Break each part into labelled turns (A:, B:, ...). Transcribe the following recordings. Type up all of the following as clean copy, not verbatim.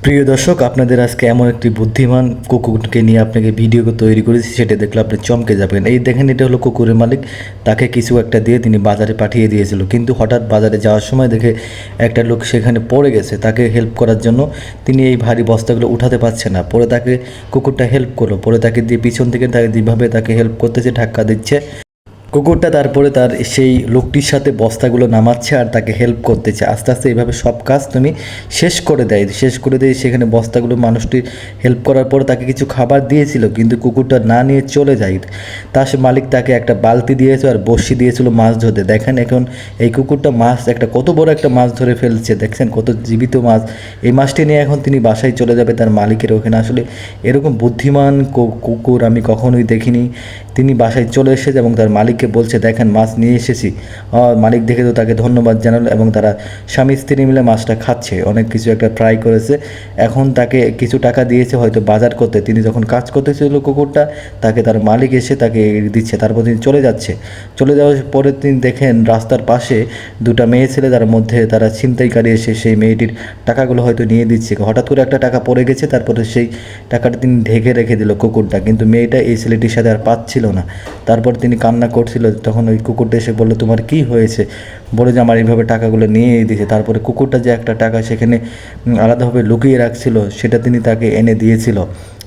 A: প্রিয় দর্শক, আপনাদের আজকে এমন একটি বুদ্ধিমান কুকুরকে নিয়ে আপনাকে ভিডিও তৈরি করেছি, সেটা দেখলে আপনি চমকে যাবেন। এই দেখেন, এটা হলো কুকুরের মালিক। তাকে কিছু একটা দিয়ে তিনি বাজারে পাঠিয়ে দিয়েছিল, কিন্তু হঠাৎ বাজারে যাওয়ার সময় দেখে একটা লোক সেখানে পড়ে গেছে। তাকে হেল্প করার জন্য তিনি এই ভারী বস্তাগুলো উঠাতে পারছে না, পরে তাকে কুকুরটা হেল্প করলো। পরে তাকে দিয়ে পিছন থেকে তাকে যেভাবে তাকে হেল্প করতেছে, ধাক্কা দিচ্ছে, কুকুরটা তারপরে তার সেই লোকটির সাথে বস্তাগুলো নামাচ্ছে আর তাকে হেল্প করতেছে। আস্তে আস্তে এইভাবে সব কাজ তুমি শেষ করে দেয়। সেখানে বস্তাগুলো মানুষটি হেল্প করার পর তাকে কিছু খাবার দিয়েছিল, কিন্তু কুকুরটা না নিয়ে চলে যায়। তার সে মালিক তাকে একটা বালতি দিয়েছে আর বড়শি দিয়েছিল মাছ ধরতে। দেখেন এখন এই কুকুরটা মাছ একটা কত বড় একটা মাছ ধরে ফেলছে, দেখছেন কত জীবিত মাছ। এই মাছটি নিয়ে এখন তিনি বাসায় চলে যাবে তার মালিকের ওখানে। আসলে এরকম বুদ্ধিমান কুকুর আমি কখনোই দেখিনি। তিনি বাসায় চলে এসেছে এবং তার মালিককে বলছে, দেখেন মাছ নিয়ে এসেছি। মালিক দেখে তো তাকে ধন্যবাদ জানালো এবং তারা স্বামী স্ত্রী মিলে মাছটা খাচ্ছে, অনেক কিছু একটা ট্রাই করেছে। এখন তাকে কিছু টাকা দিয়েছে হয়তো বাজার করতে। তিনি যখন কাজ করতেছিল কুকুরটা, তাকে তার মালিক এসে তাকে দিচ্ছে, তারপর তিনি চলে যাচ্ছে। চলে যাওয়ার পরে তিনি দেখেন রাস্তার পাশে দুটা মেয়ে ছেলে, তার মধ্যে তারা ছিনতাইকারী এসে সেই মেয়েটির টাকাগুলো হয়তো নিয়ে দিচ্ছে। হঠাৎ করে একটা টাকা পড়ে গেছে, তারপরে সেই টাকাটা তিনি ঢেকে রেখে দিল কুকুরটা, কিন্তু মেয়েটা এই ছেলেটির সাথে আর পাচ্ছিল না। তারপর তিনি কান্না করছিল, তখন ওই কুকুরটা এসে বললো, তোমার কি হয়েছে? বলে যে আমার এইভাবে টাকাগুলো নিয়ে দিয়েছে। তারপরে কুকুরটা যে একটা টাকা সেখানে আলাদাভাবে লুকিয়ে রাখছিল, সেটা তিনি তাকে এনে দিয়েছিল।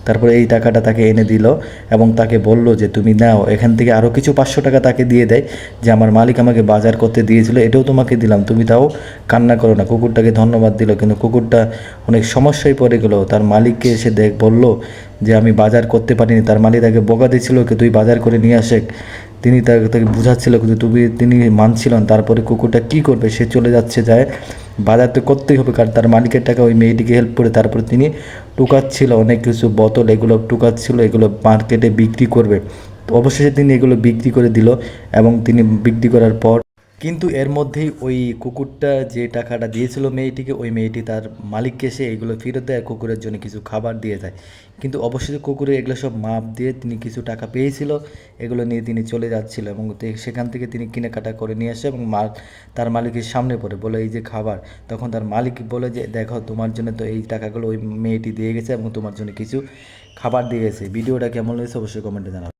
A: তারপরে এই টাকাটা তাকে এনে দিল এবং তাকে বলল যে তুমি নাও, এখান থেকে আরও কিছু 500 টাকা তাকে দিয়ে দেয়, যে আমার মালিক আমাকে বাজার করতে দিয়েছিল, এটাও তোমাকে দিলাম, তুমি তাও কান্না করো না। কুকুরটাকে ধন্যবাদ দিল, কিন্তু কুকুরটা অনেক সমস্যায় পড়ে গেল। তার মালিককে এসে বলল যে আমি বাজার করতে পারিনি। তার মালিক তাকে বকা দিচ্ছিল, কি তুই বাজার করে নিয়ে আসে। তিনি তাকে বুঝাচ্ছিল, কিন্তু তিনি মানছিলেন। তারপরে কুকুরটা কী করবে, সে চলে যাচ্ছে, যায় বাজার তো করতেই হবে, কারণ তার মালিকের টাকা ওই মেয়েটিকে হেল্প করে। তারপরে তিনি টুকাচ্ছিল অনেক কিছু বোতল, এগুলো টুকাচ্ছিল, এগুলো মার্কেটে বিক্রি করবে। তো অবশেষে তিনি এগুলো বিক্রি করে দিল এবং তিনি বিক্রি করার পর কিন্তু এর মধ্যেই ওই কুকুরটা যে টাকাটা দিয়েছিল মেয়েটিকে, ওই মেয়েটি তার মালিককে এসে এগুলো ফেরত দেয়, কুকুরের জন্য কিছু খাবার দিয়ে যায়। কিন্তু অবশেষে কুকুরে এগুলো সব মাপ দিয়ে তিনি কিছু টাকা পেয়েছিল, এগুলো নিয়ে তিনি চলে যাচ্ছিল এবং সেখান থেকে তিনি কেনাকাটা করে নিয়ে আসে এবং তার মালিকের সামনে পড়ে বলে এই যে খাবার। তখন তার মালিক বলে যে দেখো, তোমার জন্য তো এই টাকাগুলো ওই মেয়েটি দিয়ে গেছে এবং তোমার জন্য কিছু খাবার দিয়ে গেছে। ভিডিওটা কেমন হয়েছে অবশ্যই কমেন্টে জানাও।